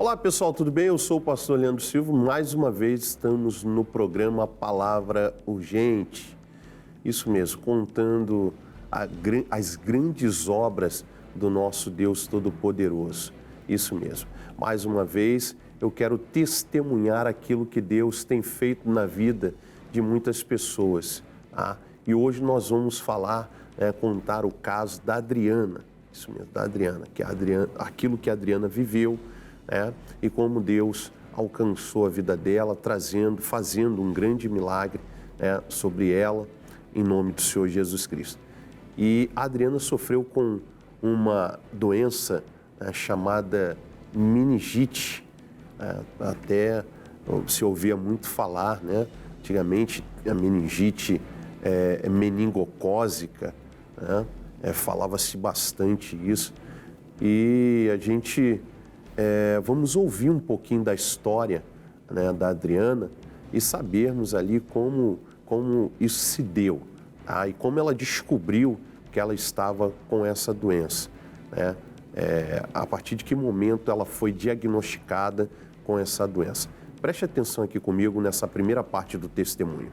Olá pessoal, tudo bem? Eu sou o pastor Leandro Silva. Mais uma vez estamos no programa Palavra Urgente. Isso mesmo, contando as grandes obras do nosso Deus Todo-Poderoso. Isso mesmo. Mais uma vez eu quero testemunhar aquilo que Deus tem feito na vida de muitas pessoas. Tá? E hoje nós vamos falar, contar o caso da Adriana. Isso mesmo, da Adriana, aquilo que a Adriana viveu. E como Deus alcançou a vida dela, fazendo um grande milagre sobre ela, em nome do Senhor Jesus Cristo. E a Adriana sofreu com uma doença chamada meningite. Até se ouvia muito falar, antigamente a meningite meningocócica, falava-se bastante isso. E a gente... vamos ouvir um pouquinho da história da Adriana e sabermos ali como isso se deu, tá? E como ela descobriu que ela estava com essa doença. A partir de que momento ela foi diagnosticada com essa doença. Preste atenção aqui comigo nessa primeira parte do testemunho.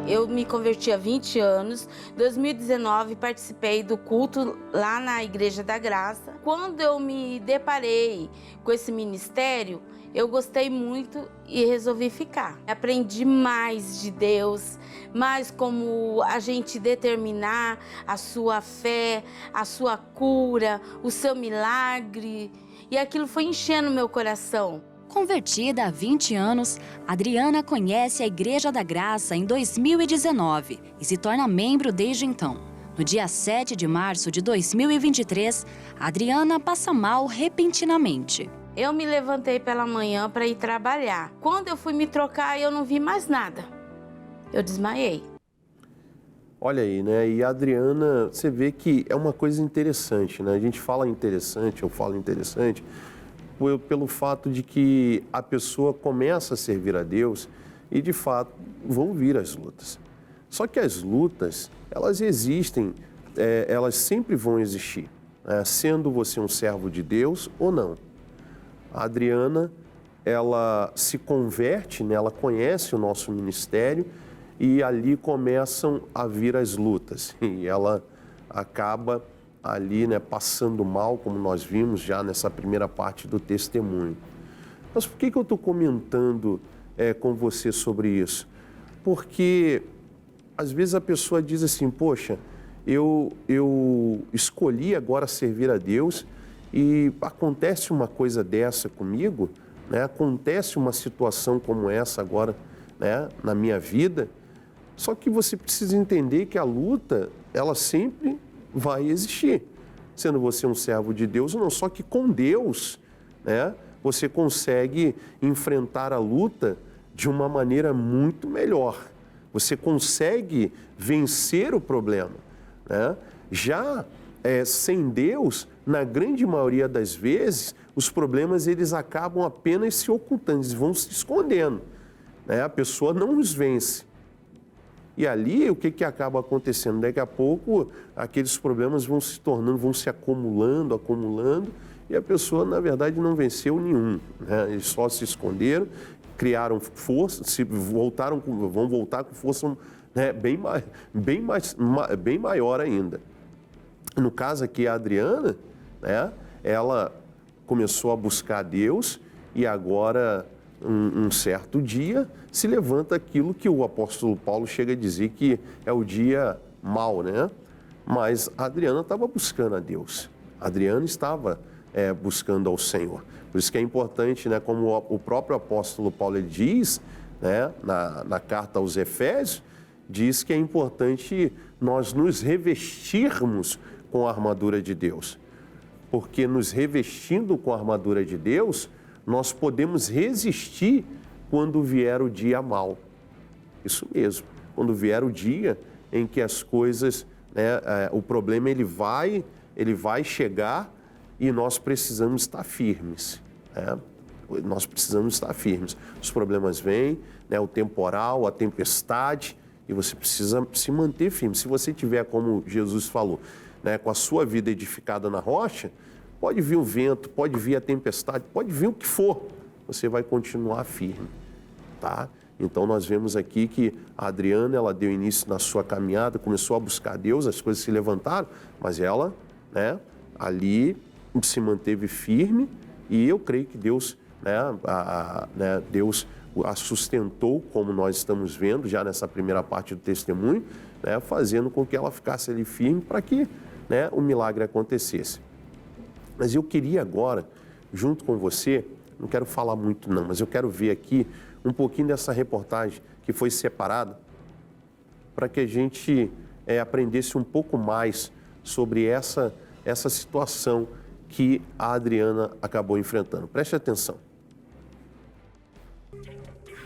Eu me converti há 20 anos. Em 2019, participei do culto lá na Igreja da Graça. Quando eu me deparei com esse ministério, eu gostei muito e resolvi ficar. Aprendi mais de Deus, mais como a gente determinar a sua fé, a sua cura, o seu milagre. E aquilo foi enchendo meu coração. Convertida há 20 anos, Adriana conhece a Igreja da Graça em 2019 e se torna membro desde então. No dia 7 de março de 2023, Adriana passa mal repentinamente. Eu me levantei pela manhã para ir trabalhar. Quando eu fui me trocar, eu não vi mais nada. Eu desmaiei. Olha aí, E a Adriana, você vê que é uma coisa interessante, A gente fala interessante, eu falo interessante, pelo fato de que a pessoa começa a servir a Deus e, de fato, vão vir as lutas. Só que as lutas, elas existem, elas sempre vão existir, sendo você um servo de Deus ou não. A Adriana, ela se converte, ela conhece o nosso ministério e ali começam a vir as lutas. E ela acaba ali, passando mal, como nós vimos já nessa primeira parte do testemunho. Mas por que eu estou comentando com você sobre isso? Porque às vezes a pessoa diz assim, poxa, eu escolhi agora servir a Deus e acontece uma coisa dessa comigo, acontece uma situação como essa agora, na minha vida, só que você precisa entender que a luta, ela sempre vai existir, sendo você um servo de Deus ou não. Só que com Deus, você consegue enfrentar a luta de uma maneira muito melhor. Você consegue vencer o problema, Já sem Deus, na grande maioria das vezes, os problemas eles acabam apenas se ocultando, eles vão se escondendo, A pessoa não os vence. E ali, o que acaba acontecendo? Daqui a pouco, aqueles problemas vão se tornando, vão se acumulando, e a pessoa, na verdade, não venceu nenhum. Eles só se esconderam, criaram força, vão voltar com força bem maior ainda. No caso aqui, a Adriana, ela começou a buscar Deus e agora... Um certo dia, se levanta aquilo que o apóstolo Paulo chega a dizer que é o dia mau, Mas a Adriana estava buscando a Deus. A Adriana estava buscando ao Senhor. Por isso que é importante, como o próprio apóstolo Paulo ele diz, na carta aos Efésios, diz que é importante nós nos revestirmos com a armadura de Deus. Porque nos revestindo com a armadura de Deus, nós podemos resistir quando vier o dia mau. Isso mesmo, quando vier o dia em que as coisas, o problema ele vai chegar e nós precisamos estar firmes. Nós precisamos estar firmes. Os problemas vêm, o temporal, a tempestade, e você precisa se manter firme. Se você tiver, como Jesus falou, com a sua vida edificada na rocha, Pode vir o vento, pode vir a tempestade, pode vir o que for, você vai continuar firme, tá? Então, nós vemos aqui que a Adriana, ela deu início na sua caminhada, começou a buscar Deus, as coisas se levantaram, mas ela, né, ali se manteve firme e eu creio que Deus, Deus a sustentou, como nós estamos vendo já nessa primeira parte do testemunho, né, fazendo com que ela ficasse ali firme para que, né, o milagre acontecesse. Mas eu queria agora, junto com você, não quero falar muito não, mas eu quero ver aqui um pouquinho dessa reportagem que foi separada para que a gente aprendesse um pouco mais sobre essa situação que a Adriana acabou enfrentando. Preste atenção.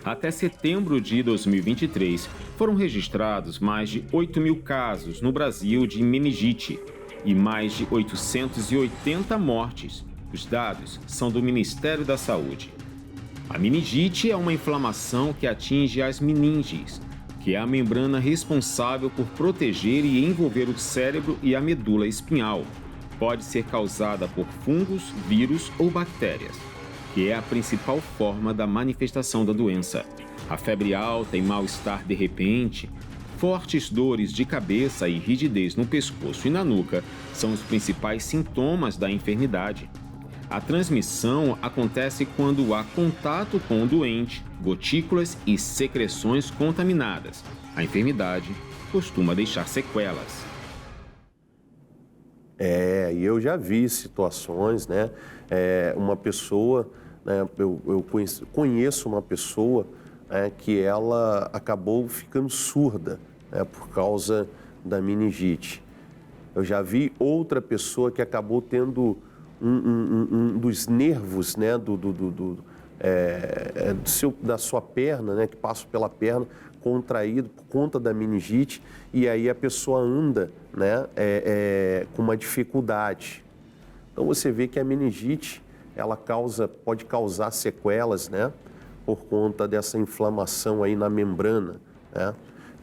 Até setembro de 2023, foram registrados mais de 8.000 casos no Brasil de meningite e mais de 880 mortes. Os dados são do Ministério da Saúde. A meningite é uma inflamação que atinge as meninges, que é a membrana responsável por proteger e envolver o cérebro e a medula espinhal. Pode ser causada por fungos, vírus ou bactérias, que é a principal forma da manifestação da doença. A febre alta e mal-estar de repente, fortes dores de cabeça e rigidez no pescoço e na nuca são os principais sintomas da enfermidade. A transmissão acontece quando há contato com o doente, gotículas e secreções contaminadas. A enfermidade costuma deixar sequelas. E eu já vi situações, né? Uma pessoa, né? Eu conheço uma pessoa que ela acabou ficando surda, né? Por causa da meningite. Eu já vi outra pessoa que acabou tendo um dos nervos, né, da sua perna, né, que passa pela perna, contraído por conta da meningite, e aí a pessoa anda, né, com uma dificuldade. Então você vê que a meningite, ela pode causar sequelas, né, por conta dessa inflamação aí na membrana, né?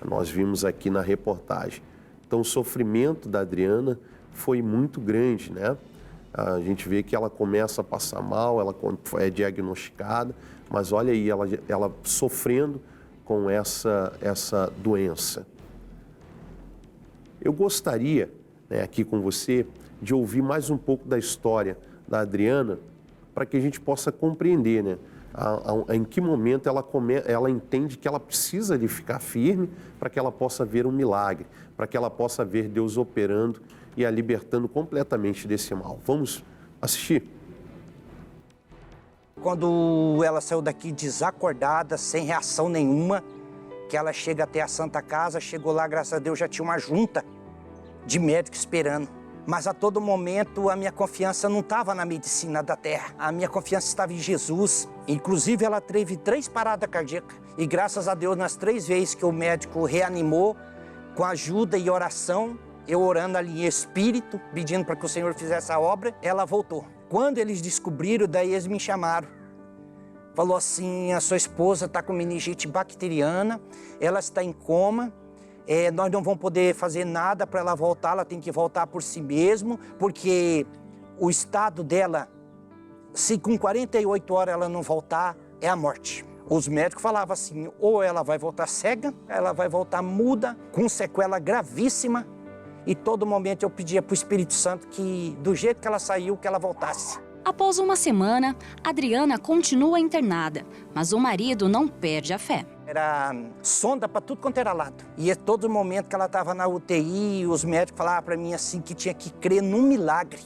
Nós vimos aqui na reportagem. Então o sofrimento da Adriana foi muito grande, né? A gente vê que ela começa a passar mal, ela é diagnosticada, mas olha aí, ela sofrendo com essa doença. Eu gostaria, né, aqui com você, de ouvir mais um pouco da história da Adriana, para que a gente possa compreender, né, em que momento ela entende que ela precisa de ficar firme para que ela possa ver um milagre, para que ela possa ver Deus operando e a libertando completamente desse mal. Vamos assistir? Quando ela saiu daqui desacordada, sem reação nenhuma, que ela chega até a Santa Casa, chegou lá, graças a Deus, já tinha uma junta de médicos esperando. Mas a todo momento a minha confiança não estava na medicina da terra. A minha confiança estava em Jesus. Inclusive ela teve 3 paradas cardíacas. E graças a Deus, nas 3 vezes que o médico reanimou, com ajuda e oração, eu orando ali em espírito, pedindo para que o Senhor fizesse a obra, ela voltou. Quando eles descobriram, daí eles me chamaram. Falou assim, a sua esposa está com meningite bacteriana, ela está em coma, nós não vamos poder fazer nada para ela voltar, ela tem que voltar por si mesma, porque o estado dela, se com 48 horas ela não voltar, é a morte. Os médicos falavam assim, ou ela vai voltar cega, ela vai voltar muda, com sequela gravíssima, e todo momento eu pedia para o Espírito Santo que, do jeito que ela saiu, que ela voltasse. Após uma semana, Adriana continua internada, mas o marido não perde a fé. Era sonda para tudo quanto era lado. E a todo momento que ela estava na UTI, os médicos falavam para mim assim que tinha que crer num milagre.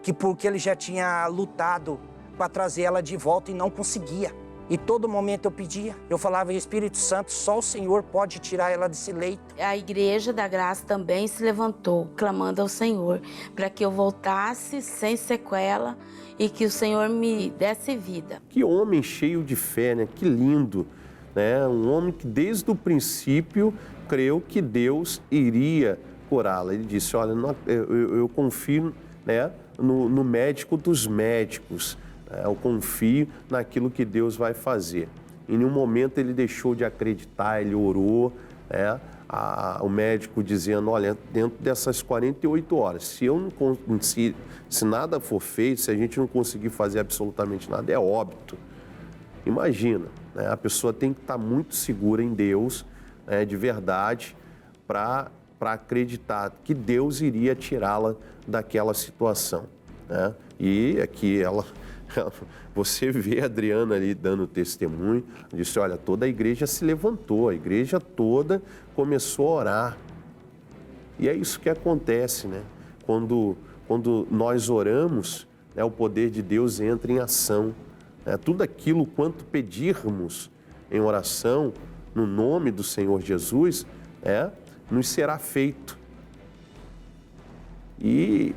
Que porque ele já tinha lutado para trazer ela de volta e não conseguia. E todo momento eu pedia, eu falava, Espírito Santo, só o Senhor pode tirar ela desse leito. A Igreja da Graça também se levantou, clamando ao Senhor, para que eu voltasse sem sequela e que o Senhor me desse vida. Que homem cheio de fé, né? Que lindo, né? Um homem que desde o princípio creu que Deus iria curá-la. Ele disse, olha, eu confio, né, no médico dos médicos. Eu confio naquilo que Deus vai fazer. Em nenhum momento ele deixou de acreditar, ele orou, né? O médico dizendo, olha, dentro dessas 48 horas, se nada for feito, se a gente não conseguir fazer absolutamente nada, é óbito. Imagina, né? A pessoa tem que estar muito segura em Deus, né, de verdade, para acreditar que Deus iria tirá-la daquela situação, né? E aqui você vê a Adriana ali dando testemunho, disse, olha, toda a igreja se levantou, a igreja toda começou a orar. E é isso que acontece, né? Quando nós oramos, né, o poder de Deus entra em ação. Né? Tudo aquilo quanto pedirmos em oração, no nome do Senhor Jesus, nos será feito. E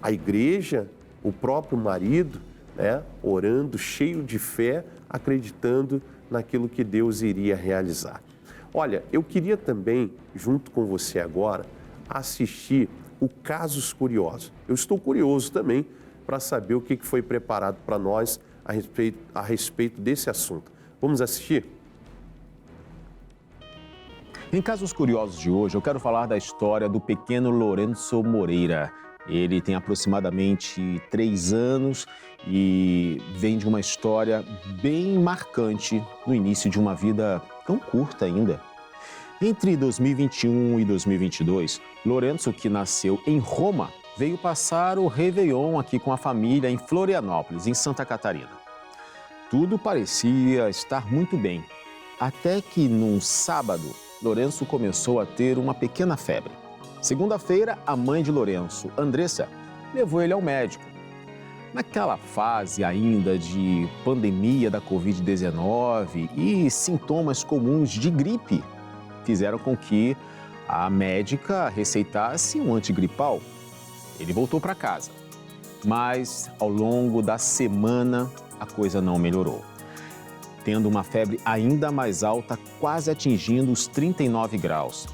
a igreja, o próprio marido, né, orando, cheio de fé, acreditando naquilo que Deus iria realizar. Olha, eu queria também, junto com você agora, assistir o Casos Curiosos. Eu estou curioso também para saber o que foi preparado para nós a respeito desse assunto. Vamos assistir? Em Casos Curiosos de hoje, eu quero falar da história do pequeno Lourenço Moreira. Ele tem aproximadamente 3 anos e vem de uma história bem marcante no início de uma vida tão curta ainda. Entre 2021 e 2022, Lourenço, que nasceu em Roma, veio passar o Réveillon aqui com a família em Florianópolis, em Santa Catarina. Tudo parecia estar muito bem, até que num sábado, Lourenço começou a ter uma pequena febre. Segunda-feira, a mãe de Lourenço, Andressa, levou ele ao médico. Naquela fase ainda de pandemia da Covid-19 e sintomas comuns de gripe, fizeram com que a médica receitasse um antigripal. Ele voltou para casa, mas ao longo da semana a coisa não melhorou, tendo uma febre ainda mais alta, quase atingindo os 39 graus.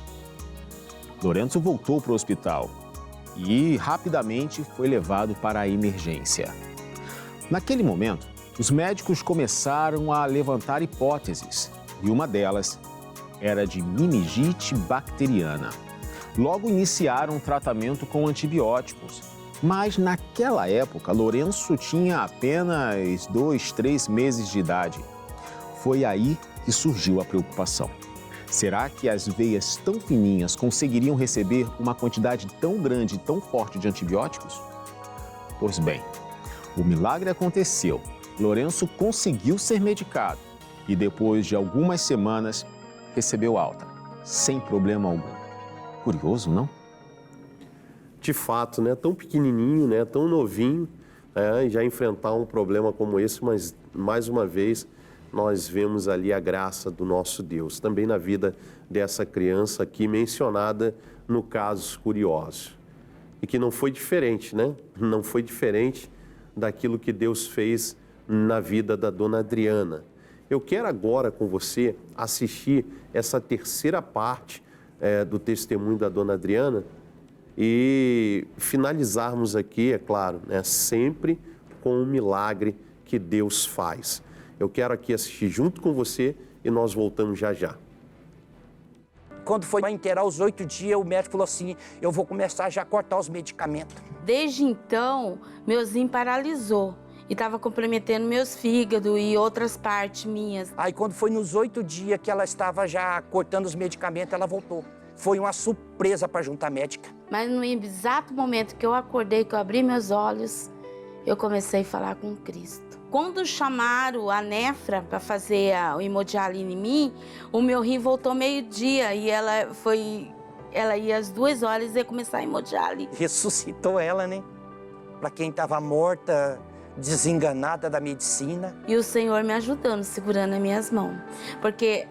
Lourenço voltou para o hospital e rapidamente foi levado para a emergência. Naquele momento, os médicos começaram a levantar hipóteses e uma delas era de meningite bacteriana. Logo iniciaram um tratamento com antibióticos, mas naquela época Lourenço tinha apenas 2, 3 meses de idade. Foi aí que surgiu a preocupação. Será que as veias tão fininhas conseguiriam receber uma quantidade tão grande e tão forte de antibióticos? Pois bem, o milagre aconteceu. Lourenço conseguiu ser medicado e depois de algumas semanas recebeu alta, sem problema algum. Curioso, não? De fato, né? Tão pequenininho, né? Tão novinho, né? Já enfrentar um problema como esse, mas mais uma vez nós vemos ali a graça do nosso Deus, também na vida dessa criança aqui mencionada no Casos Curiosos. E que não foi diferente, né? Não foi diferente daquilo que Deus fez na vida da dona Adriana. Eu quero agora com você assistir essa terceira parte do testemunho da dona Adriana e finalizarmos aqui, é claro, né, sempre com o milagre que Deus faz. Eu quero aqui assistir junto com você e nós voltamos já já. Quando foi para inteirar os 8 dias, o médico falou assim, eu vou começar já a cortar os medicamentos. Desde então, meu rim paralisou e estava comprometendo meus fígados e outras partes minhas. Aí quando foi nos 8 dias que ela estava já cortando os medicamentos, ela voltou. Foi uma surpresa para a junta médica. Mas no exato momento que eu acordei, que eu abri meus olhos, eu comecei a falar com Cristo. Quando chamaram a nefra para fazer o hemodiálise em mim, o meu rim voltou meio-dia e ela ia às 2 horas e ia começar a hemodiálise. Ressuscitou ela, né? Para quem estava morta, desenganada da medicina. E o Senhor me ajudando, segurando as minhas mãos. Porque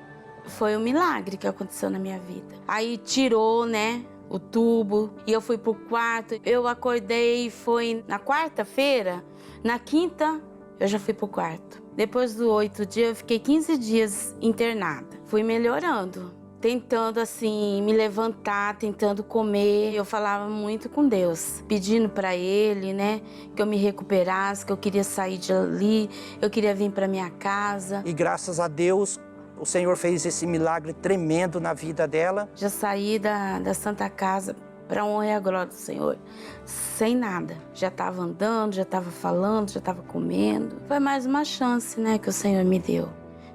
foi um milagre que aconteceu na minha vida. Aí tirou, né, o tubo e eu fui pro quarto. Eu acordei, foi na quarta-feira, na quinta eu já fui pro quarto. Depois do 8 dias, eu fiquei 15 dias internada. Fui melhorando. tentando assim me levantar, tentando comer. Eu falava muito com Deus, pedindo para Ele, né, que eu me recuperasse, que eu queria sair de ali, eu queria vir para minha casa. E graças a Deus, o Senhor fez esse milagre tremendo na vida dela. Já saí da Santa Casa para a honra e a glória do Senhor, sem nada. Já estava andando, já estava falando, já estava comendo. Foi mais uma chance, né, que o Senhor me deu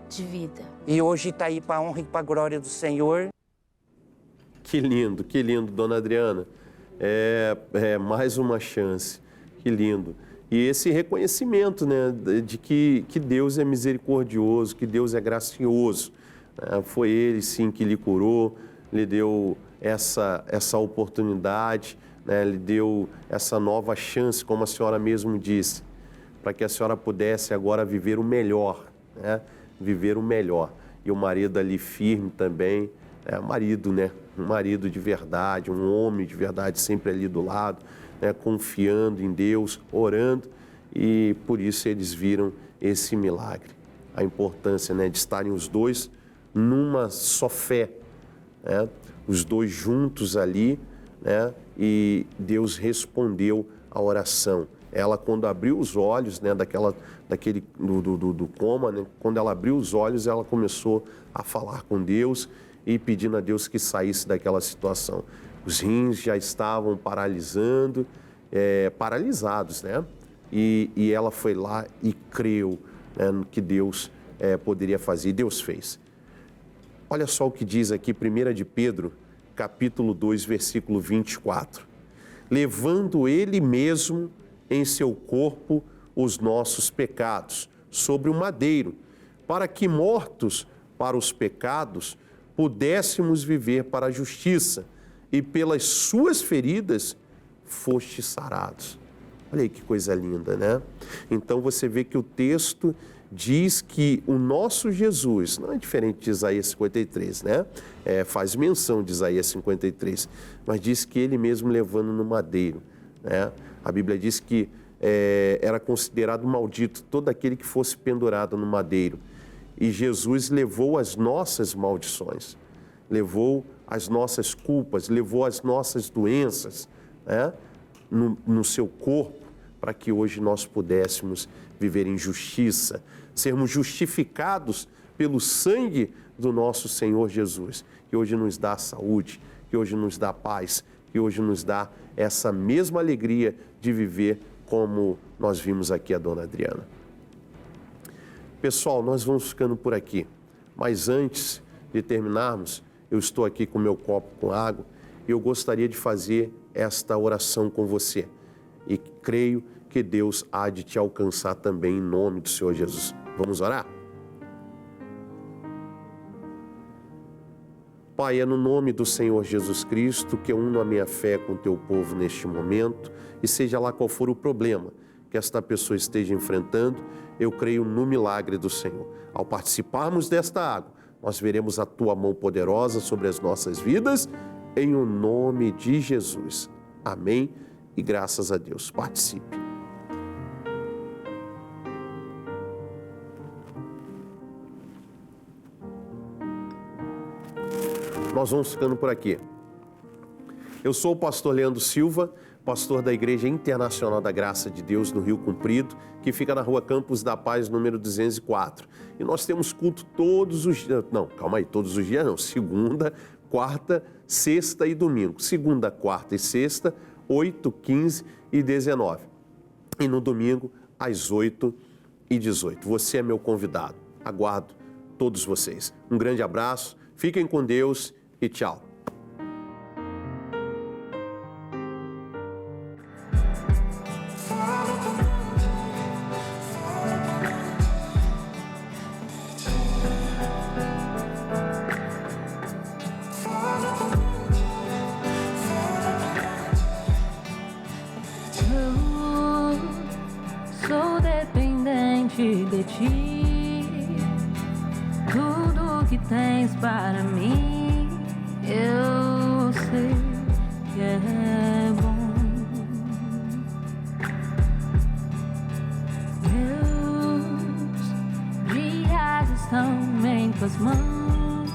de vida. E hoje está aí para a honra e para a glória do Senhor. Que lindo, dona Adriana. É mais uma chance. Que lindo. E esse reconhecimento, né, de que Deus é misericordioso, que Deus é gracioso. Foi Ele, sim, que lhe curou, lhe deu essa oportunidade, né, lhe deu essa nova chance, como a senhora mesmo disse, para que a senhora pudesse agora viver o melhor, né, viver o melhor. E o marido ali firme também, marido, né, um marido de verdade, um homem de verdade sempre ali do lado, né, confiando em Deus, orando, e por isso eles viram esse milagre. A importância, né, de estarem os dois numa só fé, né, os dois juntos ali, né, e Deus respondeu a oração. Ela, quando abriu os olhos, né, do coma, né, quando ela abriu os olhos, ela começou a falar com Deus e pedindo a Deus que saísse daquela situação. Os rins já estavam paralisados, né? E ela foi lá e creu, né, no que Deus poderia fazer, e Deus fez. Olha só o que diz aqui 1 de Pedro, capítulo 2, versículo 24. Levando Ele mesmo em seu corpo os nossos pecados, sobre o madeiro, para que, mortos para os pecados, pudéssemos viver para a justiça, e pelas suas feridas fostes sarados. Olha aí que coisa linda, né? Então você vê que o texto diz que o nosso Jesus, não é diferente de Isaías 53, né? Faz menção de Isaías 53, mas diz que Ele mesmo levando no madeiro, né? A Bíblia diz que era considerado maldito todo aquele que fosse pendurado no madeiro. E Jesus levou as nossas maldições, levou as nossas culpas, levou as nossas doenças, né, no seu corpo, para que hoje nós pudéssemos viver em justiça, sermos justificados pelo sangue do nosso Senhor Jesus, que hoje nos dá saúde, que hoje nos dá paz, que hoje nos dá essa mesma alegria de viver como nós vimos aqui a dona Adriana. Pessoal, nós vamos ficando por aqui, mas antes de terminarmos, eu estou aqui com meu copo com água e eu gostaria de fazer esta oração com você. E creio que Deus há de te alcançar também em nome do Senhor Jesus. Vamos orar? Pai, é no nome do Senhor Jesus Cristo que eu uno a minha fé com o teu povo neste momento, e seja lá qual for o problema que esta pessoa esteja enfrentando, eu creio no milagre do Senhor. Ao participarmos desta água, nós veremos a tua mão poderosa sobre as nossas vidas, em o nome de Jesus. Amém e graças a Deus. Participe. Nós vamos ficando por aqui. Eu sou o pastor Leandro Silva, pastor da Igreja Internacional da Graça de Deus no Rio Comprido, que fica na Rua Campos da Paz, número 204. E nós temos culto todos os dias, todos os dias não, segunda, quarta, sexta e domingo. Segunda, quarta e sexta, 8, 15 e 19. E no domingo, às 8 e 18. Você é meu convidado. Aguardo todos vocês. Um grande abraço, fiquem com Deus e tchau. Sou dependente de ti, tudo que tens para mim, eu sei que é bom. Meus dias estão em tuas mãos,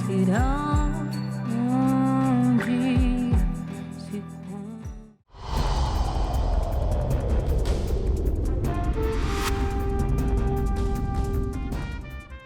irão